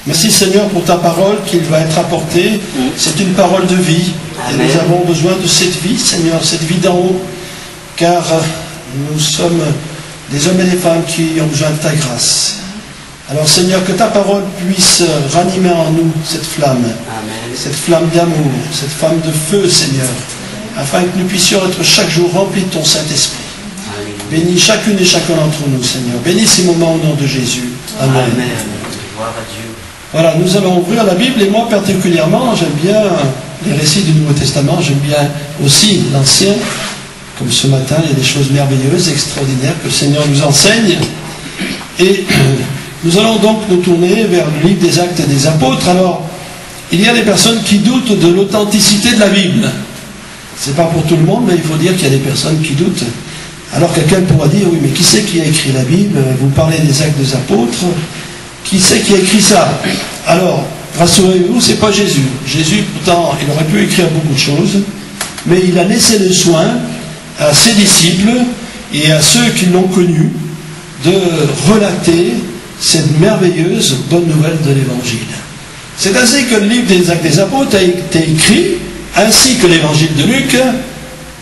Merci Seigneur pour ta parole qui va être apportée. C'est une parole de vie. Et nous avons besoin de cette vie, Seigneur, cette vie d'en haut. Car nous sommes des hommes et des femmes qui ont besoin de ta grâce. Alors Seigneur, que ta parole puisse ranimer en nous cette flamme. Cette flamme d'amour, cette flamme de feu, Seigneur. Afin que nous puissions être chaque jour remplis de ton Saint-Esprit. Bénis chacune et chacun d'entre nous, Seigneur. Bénis ces moments au nom de Jésus. Amen. Gloire à Dieu. Voilà, nous allons ouvrir la Bible et moi particulièrement, j'aime bien les récits du Nouveau Testament, j'aime bien aussi l'Ancien. Comme ce matin, il y a des choses merveilleuses, extraordinaires que le Seigneur nous enseigne. Et nous allons donc nous tourner vers le livre des Actes des Apôtres. Alors, il y a des personnes qui doutent de l'authenticité de la Bible. C'est pas pour tout le monde, mais il faut dire qu'il y a des personnes qui doutent. Alors quelqu'un pourra dire, oui, mais qui c'est qui a écrit la Bible? Vous parlez des Actes des Apôtres. Qui c'est qui a écrit ça? Alors, rassurez-vous, c'est pas Jésus. Jésus, pourtant, il aurait pu écrire beaucoup de choses, mais il a laissé le soin à ses disciples et à ceux qui l'ont connu de relater cette merveilleuse bonne nouvelle de l'Évangile. C'est ainsi que le livre des Actes des Apôtres a été écrit, ainsi que l'Évangile de Luc,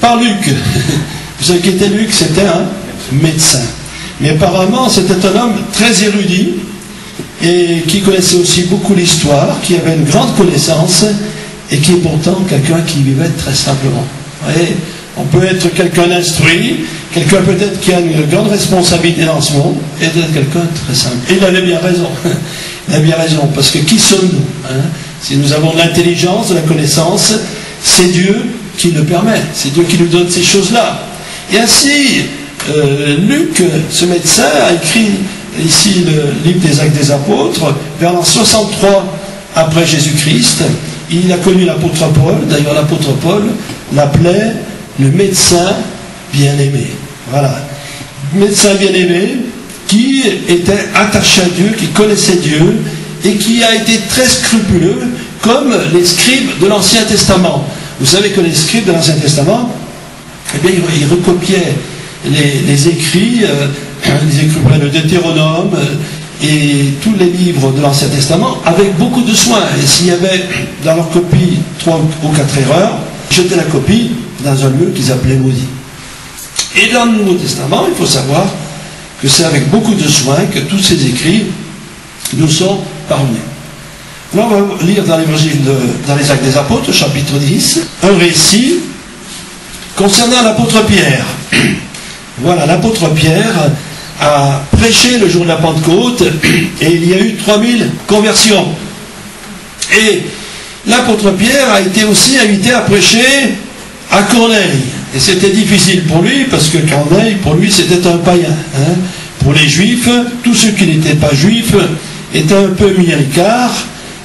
par Luc. Vous savez qui était Luc? C'était un médecin. Mais apparemment, c'était un homme très érudit et qui connaissait aussi beaucoup l'histoire, qui avait une grande connaissance et qui est pourtant quelqu'un qui vivait très simplement. Vous voyez, on peut être quelqu'un d'instruit, quelqu'un peut-être qui a une grande responsabilité dans ce monde, et d'être quelqu'un de très simple. Et il avait bien raison. Il a bien raison, parce que qui sommes-nous, hein? Si nous avons de l'intelligence, de la connaissance, c'est Dieu qui le permet. C'est Dieu qui nous donne ces choses-là. Et ainsi, Luc, ce médecin, a écrit ici le livre des Actes des Apôtres, vers l'an 63 après Jésus-Christ. Il a connu l'apôtre Paul. D'ailleurs, l'apôtre Paul l'appelait le médecin bien-aimé. Voilà. Médecin bien-aimé qui était attaché à Dieu, qui connaissait Dieu et qui a été très scrupuleux comme les scribes de l'Ancien Testament. Vous savez que les scribes de l'Ancien Testament, eh bien, ils recopiaient les écrits, ils écrivaient le Deutéronome et tous les livres de l'Ancien Testament avec beaucoup de soin. Et s'il y avait dans leur copie 3 ou 4 erreurs, ils jetaient la copie dans un lieu qu'ils appelaient maudit. Et dans le Nouveau Testament, il faut savoir que c'est avec beaucoup de soin que tous ces écrits nous sont parvenus. Alors on va lire dans l'évangile, dans les Actes des Apôtres, chapitre 10, un récit concernant l'apôtre Pierre. Voilà, l'apôtre Pierre a prêché le jour de la Pentecôte et il y a eu 3000 conversions. Et l'apôtre Pierre a été aussi invité à prêcher à Corneille. Et c'était difficile pour lui, parce que Corneille, pour lui, c'était un païen. Hein. Pour les Juifs, tous ceux qui n'étaient pas Juifs étaient un peu mis à l'écart,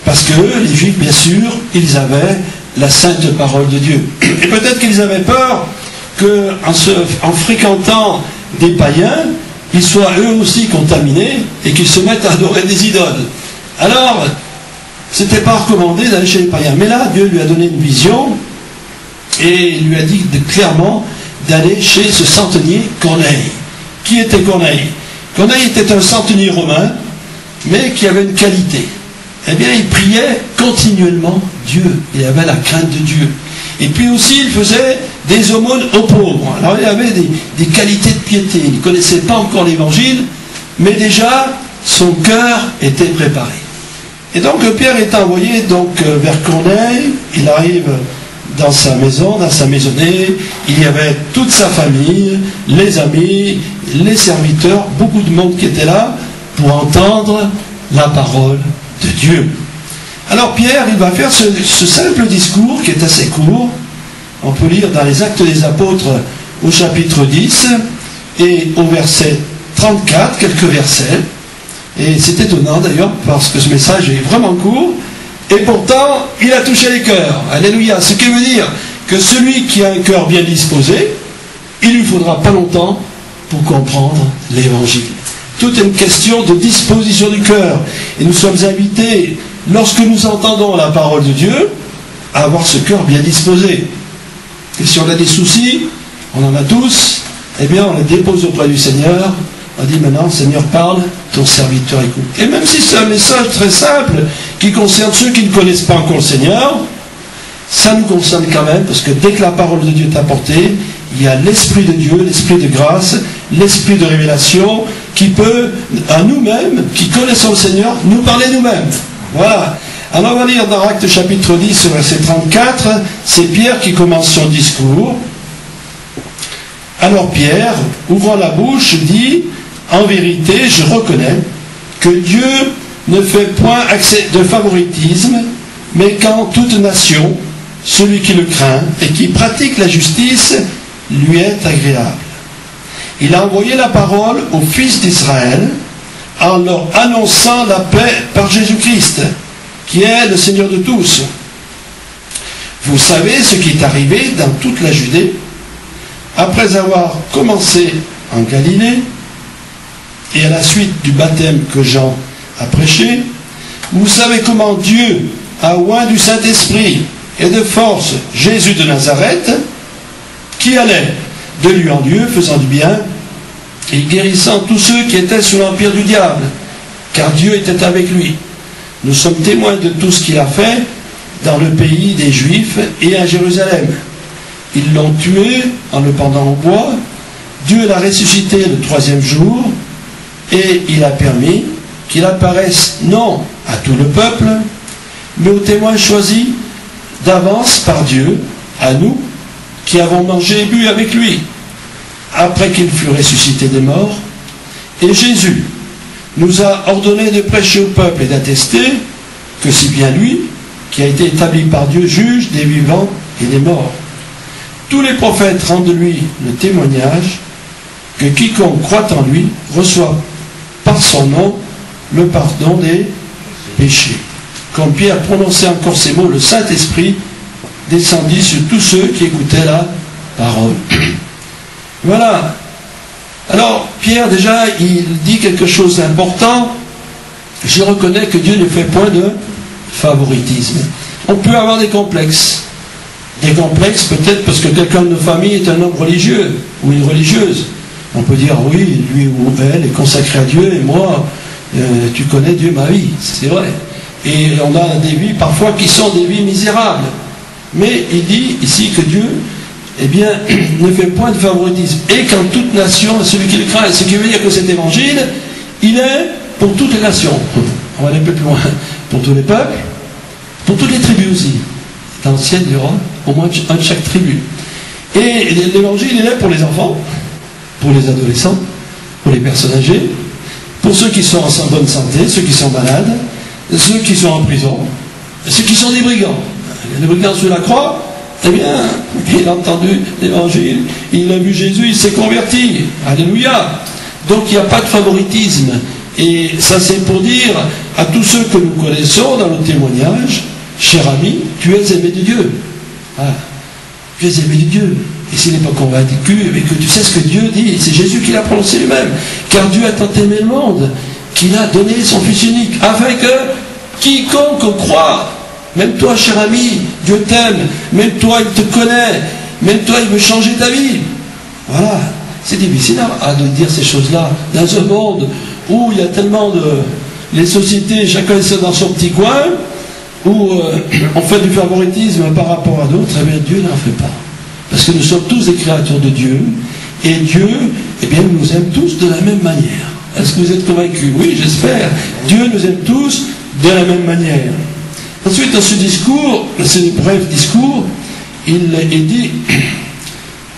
parce que les Juifs, bien sûr, ils avaient la sainte parole de Dieu. Et peut-être qu'ils avaient peur qu'en fréquentant des païens, ils soient eux aussi contaminés et qu'ils se mettent à adorer des idoles. Alors, c'était pas recommandé d'aller chez les païens. Mais là, Dieu lui a donné une vision et il lui a dit clairement d'aller chez ce centenier Corneille. Qui était Corneille? Corneille était un centenier romain, mais qui avait une qualité. Eh bien, il priait continuellement Dieu. Il avait la crainte de Dieu. Et puis aussi, il faisait des aumônes aux pauvres. Alors, il avait des qualités de piété. Il ne connaissait pas encore l'Évangile, mais déjà, son cœur était préparé. Et donc, Pierre est envoyé donc, vers Corneille. Il arrive dans sa maison, dans sa maisonnée. Il y avait toute sa famille, les amis, les serviteurs, beaucoup de monde qui était là pour entendre la parole de Dieu. Alors Pierre, il va faire ce simple discours qui est assez court. On peut lire dans les Actes des Apôtres au chapitre 10 et au verset 34, quelques versets. Et c'est étonnant d'ailleurs parce que ce message est vraiment court et pourtant il a touché les cœurs. Alléluia. Ce qui veut dire que celui qui a un cœur bien disposé, il lui faudra pas longtemps pour comprendre l'Évangile. Tout est une question de disposition du cœur. Et nous sommes invités, lorsque nous entendons la parole de Dieu, à avoir ce cœur bien disposé. Et si on a des soucis, on en a tous, eh bien on les dépose auprès du Seigneur, On dit maintenant, Seigneur, parle, ton serviteur écoute. Et même si c'est un message très simple, qui concerne ceux qui ne connaissent pas encore le Seigneur, ça nous concerne quand même, parce que dès que la parole de Dieu est apportée, il y a l'Esprit de Dieu, l'Esprit de grâce, l'Esprit de révélation, qui peut, à nous-mêmes, qui connaissons le Seigneur, nous parler nous-mêmes. Voilà. Alors on va lire dans Actes chapitre 10, verset 34, c'est Pierre qui commence son discours. Alors Pierre, ouvrant la bouche, dit, en vérité, je reconnais que Dieu ne fait point accès de favoritisme, mais qu'en toute nation, celui qui le craint et qui pratique la justice lui est agréable. Il a envoyé la parole aux fils d'Israël en leur annonçant la paix par Jésus-Christ, qui est le Seigneur de tous. Vous savez ce qui est arrivé dans toute la Judée, après avoir commencé en Galilée, et à la suite du baptême que Jean a prêché. Vous savez comment Dieu a oint du Saint-Esprit et de force Jésus de Nazareth, qui allait de lieu en lieu, faisant du bien, et guérissant tous ceux qui étaient sous l'empire du diable, car Dieu était avec lui. Nous sommes témoins de tout ce qu'il a fait dans le pays des Juifs et à Jérusalem. Ils l'ont tué en le pendant au bois. Dieu l'a ressuscité le 3e jour, et il a permis qu'il apparaisse non à tout le peuple, mais aux témoins choisis d'avance par Dieu, à nous, qui avons mangé et bu avec lui, après qu'il fut ressuscité des morts. Et Jésus nous a ordonné de prêcher au peuple et d'attester que c'est bien lui, qui a été établi par Dieu, juge des vivants et des morts. Tous les prophètes rendent de lui le témoignage que quiconque croit en lui reçoit par son nom le pardon des péchés. Quand Pierre prononçait encore ces mots, le Saint-Esprit descendit sur tous ceux qui écoutaient la parole. Voilà. Alors, Pierre, déjà, il dit quelque chose d'important. Je reconnais que Dieu ne fait point de favoritisme. On peut avoir des complexes. Des complexes, peut-être parce que quelqu'un de nos familles est un homme religieux ou une religieuse. On peut dire, oui, lui ou elle est consacré à Dieu, et moi, tu connais Dieu, ma vie. C'est vrai. Et on a des vies parfois qui sont des vies misérables. Mais il dit ici que Dieu, eh bien, ne fait point de favoritisme. Et qu'en toute nation, celui qui le craint, ce qui veut dire que cet évangile, il est pour toutes les nations. On va aller un peu plus loin. Pour tous les peuples, pour toutes les tribus aussi. Dans le ciel, il y aura au moins un de chaque tribu. Et l'évangile, il est pour les enfants, pour les adolescents, pour les personnes âgées, pour ceux qui sont en bonne santé, ceux qui sont malades, ceux qui sont en prison, ceux qui sont des brigands. Les brigands sur la croix, eh bien, il a entendu l'évangile, il a vu Jésus, il s'est converti. Alléluia. Donc il n'y a pas de favoritisme. Et ça, c'est pour dire à tous ceux que nous connaissons dans le témoignage, cher ami, tu es aimé de Dieu. Ah, tu es aimé de Dieu. Et s'il n'est pas convaincu, mais que tu sais ce que Dieu dit, c'est Jésus qui l'a prononcé lui-même. Car Dieu a tant aimé le monde qu'il a donné son Fils unique, afin que quiconque croit, même toi, cher ami, Dieu t'aime, même toi, il te connaît, même toi, il veut changer ta vie. Voilà. C'est difficile de dire ces choses-là dans un monde où il y a tellement de... Les sociétés, chacun est dans son petit coin, où on fait du favoritisme par rapport à d'autres, eh bien Dieu n'en fait pas. Parce que nous sommes tous des créatures de Dieu, et Dieu, eh bien, nous aime tous de la même manière. Est-ce que vous êtes convaincus? Oui, j'espère. Dieu nous aime tous de la même manière. Ensuite, dans ce discours, ce bref discours, il dit,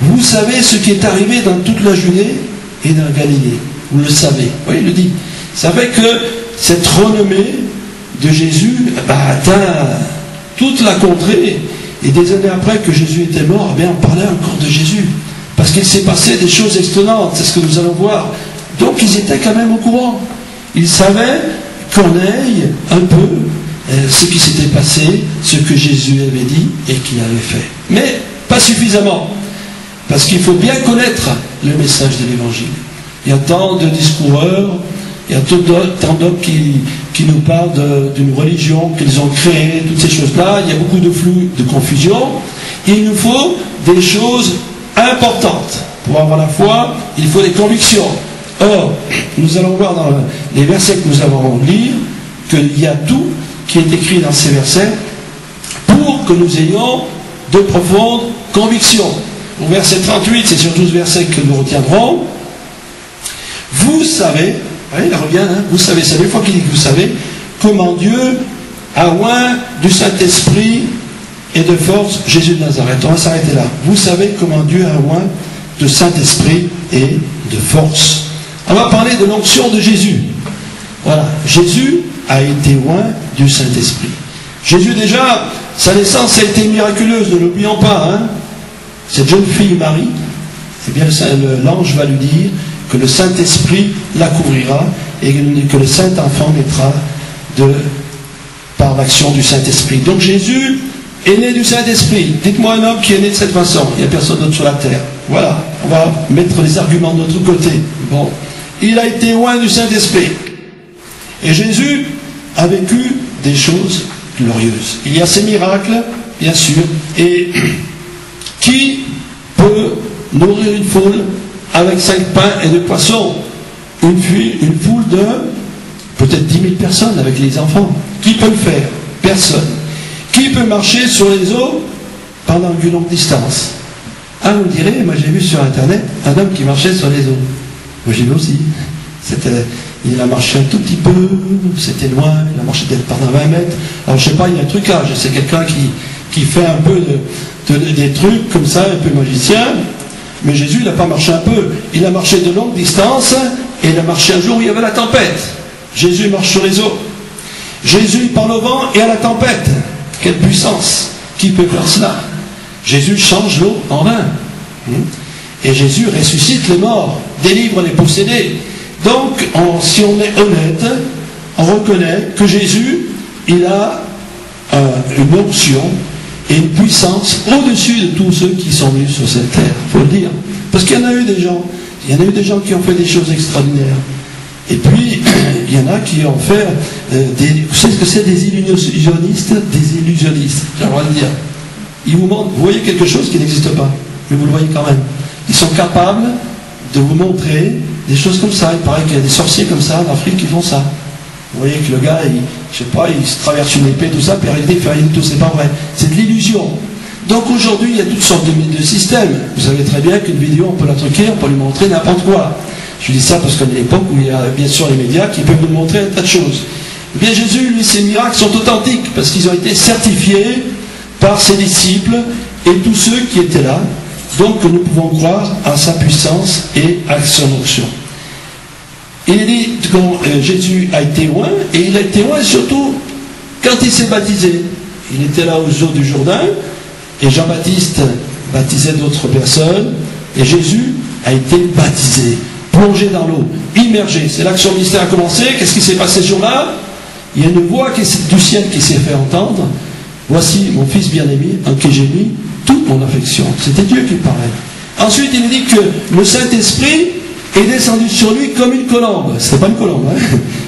vous savez ce qui est arrivé dans toute la Judée et dans Galilée. Vous le savez. Oui, il le dit. Ça fait que cette renommée de Jésus atteint toute la contrée. Et des années après que Jésus était mort, eh bien, on parlait encore de Jésus. Parce qu'il s'est passé des choses étonnantes. C'est ce que nous allons voir. Donc, ils étaient quand même au courant. Ils savaient qu'on aille un peu ce qui s'était passé, ce que Jésus avait dit et qu'il avait fait. Mais pas suffisamment. Parce qu'il faut bien connaître le message de l'Évangile. Il y a tant de discoureurs, il y a tant d'hommes qui nous parlent d'une religion qu'ils ont créée, toutes ces choses-là. Il y a beaucoup de flux, de confusion. Il nous faut des choses importantes. Pour avoir la foi, il faut des convictions. Or, nous allons voir dans les versets que nous avons lus qu'il y a tout qui est écrit dans ces versets pour que nous ayons de profondes convictions. Au verset 38, c'est sur 12 versets que nous retiendrons. Vous savez, il revient, hein, vous savez, c'est la fois qu'il dit que vous savez, comment Dieu a oint du Saint-Esprit et de force Jésus de Nazareth. On va s'arrêter là. Vous savez comment Dieu a oint de Saint-Esprit et de force. On va parler de l'onction de Jésus. Voilà, Jésus a été oint du Saint-Esprit. Jésus déjà, sa naissance a été miraculeuse, ne l'oublions pas. Hein. Cette jeune fille Marie, eh bien l'ange va lui dire que le Saint-Esprit la couvrira et que le Saint-Enfant naîtra par l'action du Saint-Esprit. Donc Jésus est né du Saint-Esprit. Dites-moi un homme qui est né de cette façon. Il n'y a personne d'autre sur la terre. Voilà, on va mettre les arguments de notre côté. Bon, il a été oint du Saint-Esprit. Et Jésus a vécu des choses glorieuses. Il y a ces miracles, bien sûr, et qui peut nourrir une foule avec 5 pains et 2 poissons? Une foule de peut-être 10 000 personnes avec les enfants. Qui peut le faire? Personne. Qui peut marcher sur les eaux pendant une longue distance? Ah, vous me direz, moi j'ai vu sur Internet un homme qui marchait sur les eaux. Moi j'ai vu aussi. Il a marché un tout petit peu, c'était loin, il a marché peut-être pendant 20 mètres. Alors je sais pas, il y a un trucage, c'est quelqu'un qui fait un peu des trucs comme ça, un peu magicien. Mais Jésus, il n'a pas marché un peu, il a marché de longue distance, et il a marché un jour où il y avait la tempête. Jésus marche sur les eaux. Jésus parle au vent et à la tempête. Quelle puissance! Qui peut faire cela? Jésus change l'eau en vin. Et Jésus ressuscite les morts, délivre les possédés. Donc, si on est honnête, on reconnaît que Jésus, il a une onction et une puissance au-dessus de tous ceux qui sont venus sur cette terre, il faut le dire. Parce qu'il y en a eu des gens qui ont fait des choses extraordinaires. Et puis, il y en a qui ont fait vous savez ce que c'est, des illusionnistes? Des illusionnistes, j'ai le droit de dire. Ils vous montrent, vous voyez quelque chose qui n'existe pas, mais vous le voyez quand même. Ils sont capables de vous montrer des choses comme ça. Il paraît qu'il y a des sorciers comme ça en Afrique qui font ça. Vous voyez que le gars, je sais pas, il se traverse une épée, tout ça, puis il fait rien du tout, c'est pas vrai. C'est de l'illusion. Donc aujourd'hui, il y a toutes sortes de systèmes. Vous savez très bien qu'une vidéo, on peut la truquer, on peut lui montrer n'importe quoi. Je dis ça parce qu'on est à l'époque où il y a bien sûr les médias qui peuvent nous montrer un tas de choses. Eh bien Jésus, lui, ses miracles sont authentiques parce qu'ils ont été certifiés par ses disciples et tous ceux qui étaient là. Donc nous pouvons croire à sa puissance et à son onction. Il est dit que Jésus a été oint, et il a été oint surtout quand il s'est baptisé. Il était là aux eaux du Jourdain, et Jean-Baptiste baptisait d'autres personnes, et Jésus a été baptisé, plongé dans l'eau, immergé. C'est là que son ministère a commencé. Qu'est-ce qui s'est passé ce jour-là? Il y a une voix du ciel qui s'est fait entendre. Voici mon fils bien-aimé, en qui j'ai mis toute mon affection. C'était Dieu qui parlait. Ensuite, il dit que le Saint-Esprit est descendu sur lui comme une colombe. Ce n'était pas une colombe, hein?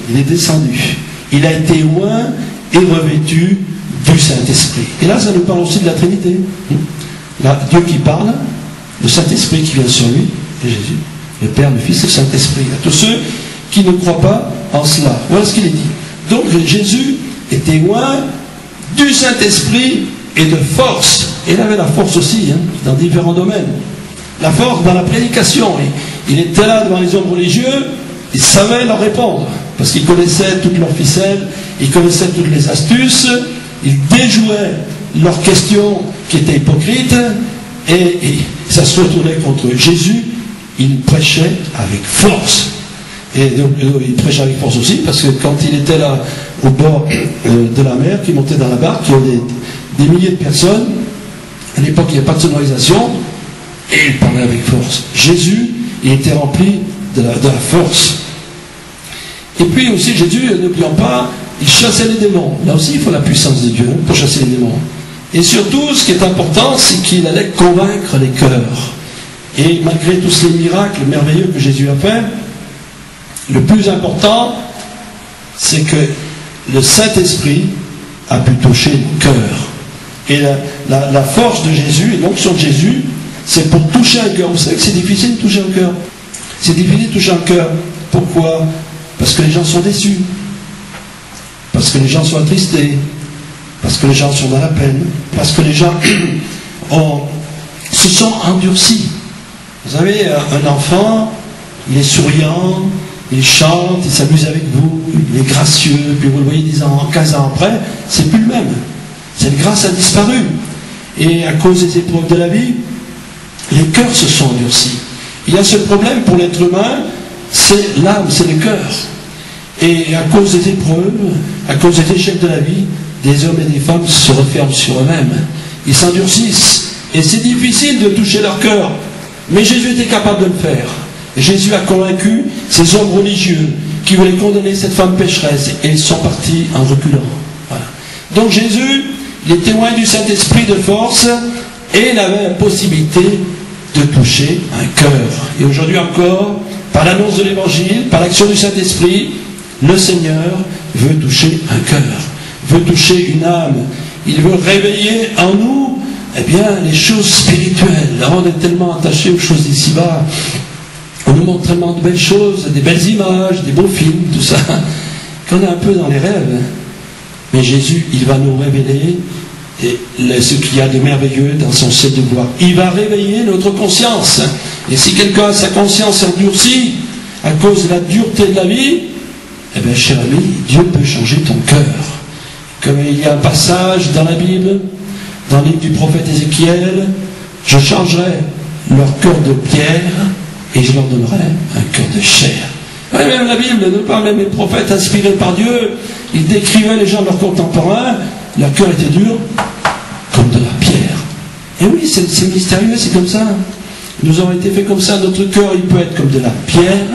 Il est descendu. Il a été oint et revêtu du Saint-Esprit. Et là, ça nous parle aussi de la Trinité. Là, Dieu qui parle, le Saint-Esprit qui vient sur lui, et Jésus, le Père, le Fils et le Saint-Esprit. À tous ceux qui ne croient pas en cela. Voilà ce qu'il est dit. Donc, Jésus était oint du Saint-Esprit et de force. Et il avait la force aussi, hein, dans différents domaines. La force dans la prédication. Il était là devant les hommes religieux, il savait leur répondre, parce qu'il connaissait toutes leurs ficelles, il connaissait toutes les astuces, il déjouait leurs questions qui étaient hypocrites, et ça se retournait contre eux. Jésus, il prêchait avec force. Et donc, il prêchait avec force aussi, parce que quand il était là, au bord de la mer, qui montait dans la barque, il y avait des milliers de personnes. À l'époque, il n'y avait pas de sonorisation, et il parlait avec force. Jésus, il était rempli de la force. Et puis aussi, Jésus, n'oublions pas, il chassait les démons. Là aussi, il faut la puissance de Dieu pour chasser les démons. Et surtout, ce qui est important, c'est qu'il allait convaincre les cœurs. Et malgré tous les miracles merveilleux que Jésus a fait, le plus important, c'est que le Saint-Esprit a pu toucher le cœur. Et la force de Jésus, et l'onction de Jésus, c'est pour toucher un cœur. Vous savez que c'est difficile de toucher un cœur. C'est difficile de toucher un cœur. Pourquoi? Parce que les gens sont déçus. Parce que les gens sont attristés. Parce que les gens sont dans la peine. Parce que les gens se sont endurcis. Vous savez, un enfant, il est souriant, il chante, il s'amuse avec vous, il est gracieux, puis vous le voyez 10 ans, 15 ans après, c'est plus le même. Cette grâce a disparu. Et à cause des épreuves de la vie, les cœurs se sont endurcis. Il y a ce problème pour l'être humain, c'est l'âme, c'est le cœur. Et à cause des épreuves, à cause des échecs de la vie, des hommes et des femmes se referment sur eux-mêmes. Ils s'endurcissent. Et c'est difficile de toucher leur cœur. Mais Jésus était capable de le faire. Et Jésus a convaincu ces hommes religieux qui voulaient condamner cette femme pécheresse. Et ils sont partis en reculant. Voilà. Donc Jésus, il est témoin du Saint-Esprit de force et il avait la possibilité de toucher un cœur. Et aujourd'hui encore, par l'annonce de l'Évangile, par l'action du Saint-Esprit, le Seigneur veut toucher un cœur, veut toucher une âme. Il veut réveiller en nous les choses spirituelles. Là, on est tellement attaché aux choses d'ici-bas. On nous montre tellement de belles choses, des belles images, des beaux films, tout ça, qu'on est un peu dans les rêves. Mais Jésus, il va nous révéler ce qu'il y a de merveilleux dans son ciel de gloire. Il va réveiller notre conscience. Et si quelqu'un a sa conscience endurcie à cause de la dureté de la vie, cher ami, Dieu peut changer ton cœur. Comme il y a un passage dans la Bible, dans le livre du prophète Ézéchiel, je changerai leur cœur de pierre et je leur donnerai un cœur de chair. Et même la Bible nous parle, même les prophètes inspirés par Dieu, ils décrivaient les gens de leurs contemporains, leur cœur était dur comme de la pierre. Et oui, c'est mystérieux, c'est comme ça. Nous avons été faits comme ça. Notre cœur, il peut être comme de la pierre,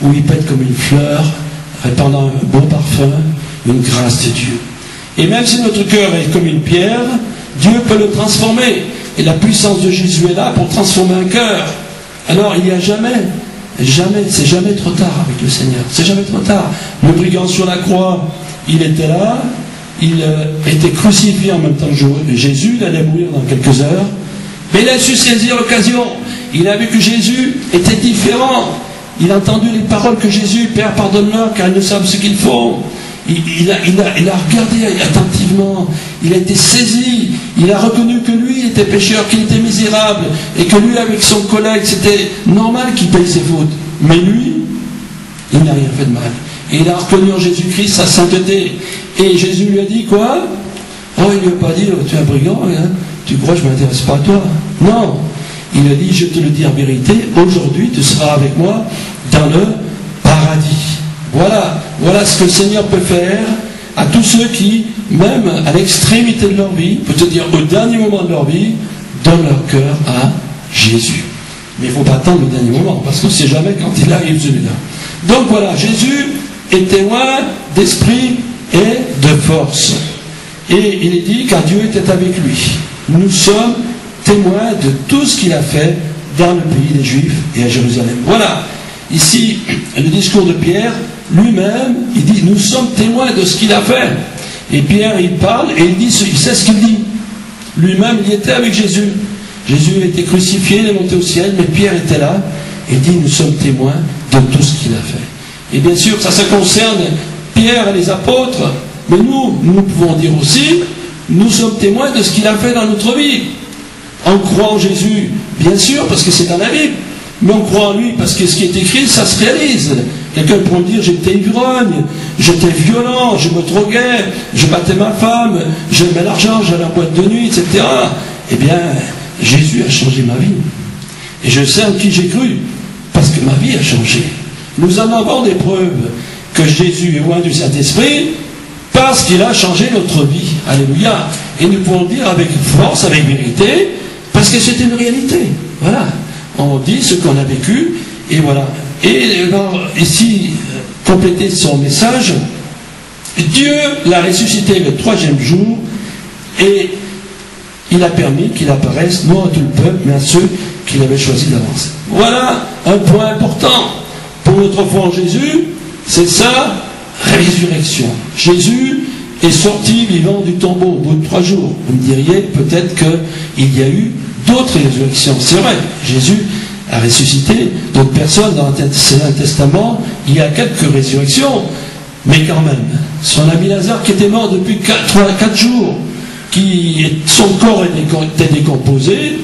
ou il peut être comme une fleur, répandant un beau parfum, une grâce de Dieu. Et même si notre cœur est comme une pierre, Dieu peut le transformer. Et la puissance de Jésus est là pour transformer un cœur. Alors il n'y a c'est jamais trop tard avec le Seigneur. C'est jamais trop tard. Le brigand sur la croix, il était là, il était crucifié en même temps que Jésus, il allait mourir dans quelques heures. Mais il a su saisir l'occasion. Il a vu que Jésus était différent. Il a entendu les paroles que Jésus, Père, pardonne-leur, car ils ne savent ce qu'ils font. Il a regardé attentivement, il a été saisi, il a reconnu que lui, il était pécheur, qu'il était misérable, et que lui, avec son collègue, c'était normal qu'il paye ses fautes. Mais lui, il n'a rien fait de mal. Et il a reconnu en Jésus-Christ sa sainteté. Et Jésus lui a dit quoi? Oh, il ne lui a pas dit, tu es un brigand, hein, tu crois que je ne m'intéresse pas à toi? Non. Il a dit, je te le dis en vérité, aujourd'hui tu seras avec moi dans le paradis. Voilà ce que le Seigneur peut faire à tous ceux qui, même à l'extrémité de leur vie, peut te dire au dernier moment de leur vie, donnent leur cœur à Jésus. Mais il ne faut pas attendre le dernier moment, parce qu'on ne sait jamais quand il arrive celui-là. Donc voilà, Jésus est témoin d'esprit et de force. Et il est dit, car Dieu était avec lui. Nous sommes témoins de tout ce qu'il a fait dans le pays des Juifs et à Jérusalem. Voilà, ici, le discours de Pierre, lui-même, il dit, nous sommes témoins de ce qu'il a fait. Et Pierre, il parle et il dit, il sait ce qu'il dit. Lui-même, il était avec Jésus. Jésus a été crucifié, il est monté au ciel, mais Pierre était là, et il dit, nous sommes témoins de tout ce qu'il a fait. Et bien sûr, ça concerne Pierre et les apôtres, mais nous pouvons dire aussi, nous sommes témoins de ce qu'il a fait dans notre vie. On croit en Jésus, bien sûr, parce que c'est dans la Bible, mais on croit en lui parce que ce qui est écrit, ça se réalise. Quelqu'un pourrait me dire, j'étais ivrogne, j'étais violent, je me droguais, je battais ma femme, j'aimais l'argent, j'allais en boîte de nuit, etc. Eh bien, Jésus a changé ma vie. Et je sais en qui j'ai cru, parce que ma vie a changé. Nous en avons des preuves que Jésus est loin du Saint-Esprit, parce qu'il a changé notre vie. Alléluia. Et nous pouvons le dire avec force, avec vérité, parce que c'est une réalité. Voilà. On dit ce qu'on a vécu, et voilà. Et alors, ici, compléter son message, Dieu l'a ressuscité le 3e jour, et il a permis qu'il apparaisse, non à tout le peuple, mais à ceux qu'il avait choisis d'avance. Voilà un point important pour notre foi en Jésus, c'est sa résurrection. Jésus est sorti vivant du tombeau au bout de 3 jours. Vous me diriez peut-être qu'il y a eu d'autres résurrections. C'est vrai, Jésus a ressuscité. Donc personne dans l'Ancien Testament, il y a quelques résurrections, mais quand même, son ami Lazare qui était mort depuis 4 jours, son corps était décomposé,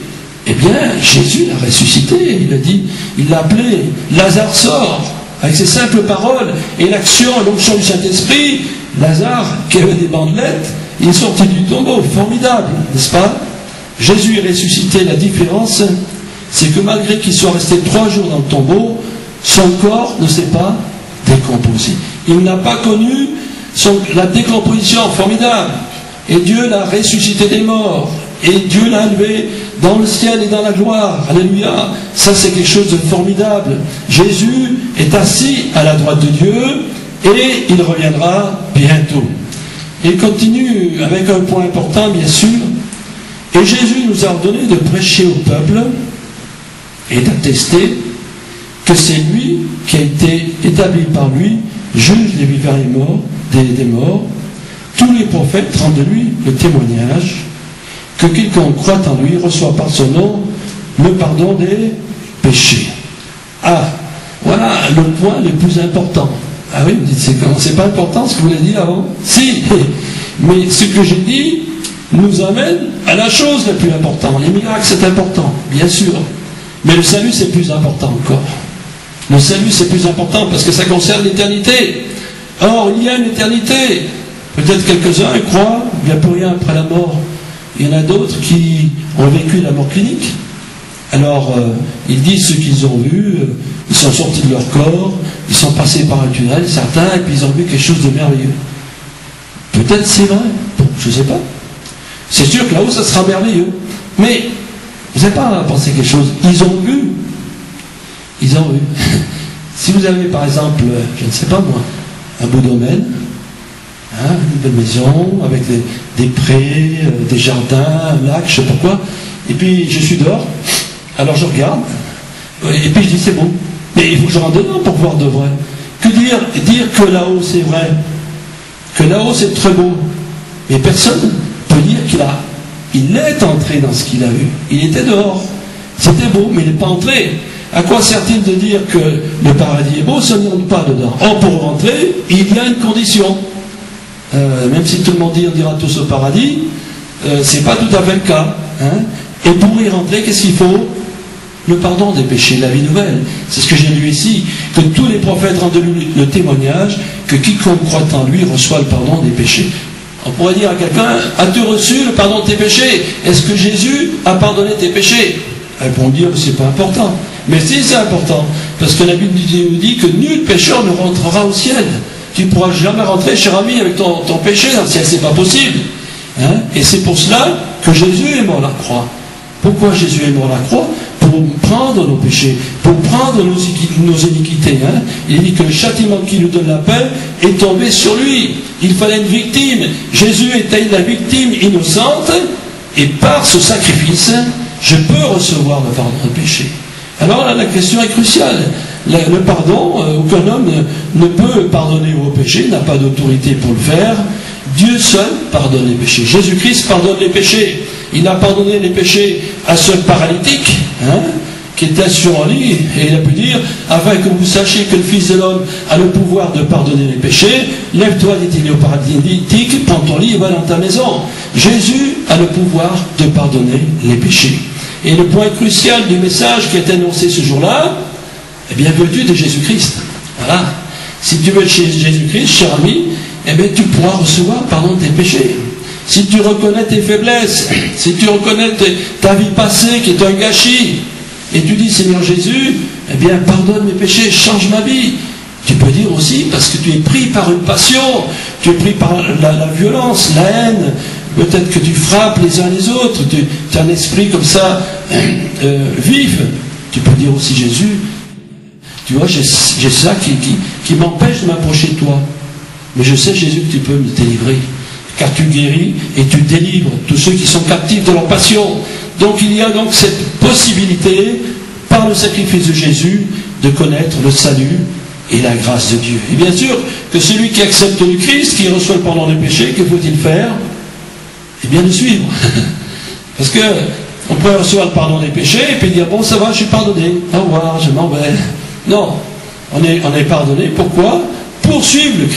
eh bien, Jésus l'a ressuscité. Il a dit, il l'a appelé, Lazare sort, avec ses simples paroles, et l'action, l'onction du Saint-Esprit, Lazare, qui avait des bandelettes, il est sorti du tombeau, formidable, n'est-ce pas? Jésus est ressuscité, la différence, c'est que malgré qu'il soit resté 3 jours dans le tombeau, son corps ne s'est pas décomposé. Il n'a pas connu la décomposition, formidable. Et Dieu l'a ressuscité des morts. Et Dieu l'a élevé dans le ciel et dans la gloire. Alléluia. Ça, c'est quelque chose de formidable. Jésus est assis à la droite de Dieu et il reviendra bientôt. Il continue avec un point important, bien sûr. Et Jésus nous a ordonné de prêcher au peuple et d'attester que c'est lui qui a été établi par lui, juge des vivants et morts, des morts. Tous les prophètes rendent de lui le témoignage que quiconque croit en lui reçoit par son nom le pardon des péchés. Ah, voilà le point le plus important. Ah oui, vous dites, c'est pas important ce que vous l'avez dit avant? Si, mais ce que j'ai dit nous amène à la chose la plus importante. Les miracles, c'est important, bien sûr. Mais le salut, c'est plus important encore. Le salut, c'est plus important parce que ça concerne l'éternité. Or, il y a une éternité. Peut-être quelques-uns croient qu'il n'y a plus rien après la mort. Il y en a d'autres qui ont vécu la mort clinique. Alors, ils disent ce qu'ils ont vu, ils sont sortis de leur corps, ils sont passés par un tunnel, certains, et puis ils ont vu quelque chose de merveilleux. Peut-être c'est vrai, bon, je ne sais pas. C'est sûr que là-haut, ça sera merveilleux. Mais, vous n'avez pas pensé quelque chose. Ils ont vu. Ils ont vu. Si vous avez, par exemple, je ne sais pas moi, un beau domaine, hein, une belle maison, avec des prés, des jardins, un lac, je ne sais pas quoi, et puis je suis dehors, alors je regarde, et puis je dis c'est beau. Mais il faut que je rentre dedans pour voir de vrai. Que dire que là-haut c'est vrai, que là-haut c'est très beau. Mais personne ne peut dire il est entré dans ce qu'il a vu. Il était dehors. C'était beau, mais il n'est pas entré. À quoi sert-il de dire que le paradis est beau si on n'y rentre pas dedans? Or, pour rentrer, il y a une condition. Même si tout le monde dit on dira tous au paradis, c'est pas tout à fait le cas. Hein? Et pour y rentrer, qu'est-ce qu'il faut? Le pardon des péchés, la vie nouvelle. C'est ce que j'ai lu ici, que tous les prophètes rendent le témoignage que quiconque croit en lui reçoit le pardon des péchés. On pourrait dire à quelqu'un, as-tu reçu le pardon de tes péchés? Est-ce que Jésus a pardonné tes péchés? Ils vont dire que c'est pas important. Mais si, c'est important, parce que la Bible nous dit que nul pécheur ne rentrera au ciel. Tu ne pourras jamais rentrer, cher ami, avec ton péché dans le ciel, c'est pas possible. Hein? Et c'est pour cela que Jésus est mort à la croix. Pourquoi Jésus est mort à la croix? Pour prendre nos péchés, pour prendre nos iniquités. Hein? Il dit que le châtiment qui nous donne la paix est tombé sur lui. Il fallait une victime. Jésus était la victime innocente, et par ce sacrifice, je peux recevoir le pardon de péché. Alors là, la question est cruciale. Le pardon, aucun homme ne peut pardonner vos péchés, n'a pas d'autorité pour le faire. Dieu seul pardonne les péchés. Jésus-Christ pardonne les péchés. Il a pardonné les péchés à ce paralytique, hein, qui était sur un lit, et il a pu dire, afin que vous sachiez que le Fils de l'homme a le pouvoir de pardonner les péchés, lève-toi, dit-il au paralytique, prends ton lit et va dans ta maison. Jésus a le pouvoir de pardonner les péchés. Et le point crucial du message qui est annoncé ce jour-là, eh bien, veux-tu de Jésus-Christ? Voilà. Si tu veux de Jésus-Christ, cher ami, eh bien, tu pourras recevoir pardon de tes péchés. Si tu reconnais tes faiblesses, si tu reconnais ta vie passée qui est un gâchis, et tu dis, Seigneur Jésus, eh bien, pardonne mes péchés, change ma vie. Tu peux dire aussi, parce que tu es pris par une passion, tu es pris par la violence, la haine, peut-être que tu frappes les uns les autres, tu as un esprit comme ça, vif. Tu peux dire aussi, Jésus, tu vois, j'ai ça qui m'empêche de m'approcher de toi. Mais je sais, Jésus, que tu peux me délivrer. Car tu guéris et tu délivres tous ceux qui sont captifs de leur passion. Donc il y a donc cette possibilité, par le sacrifice de Jésus, de connaître le salut et la grâce de Dieu. Et bien sûr que celui qui accepte le Christ, qui reçoit le pardon des péchés, que faut-il faire? Eh bien, le suivre. Parce que On pourrait recevoir le pardon des péchés et puis dire, bon, ça va, je suis pardonné, au revoir, je m'en vais. Non, on est pardonné. Pourquoi? Pour suivre le Christ.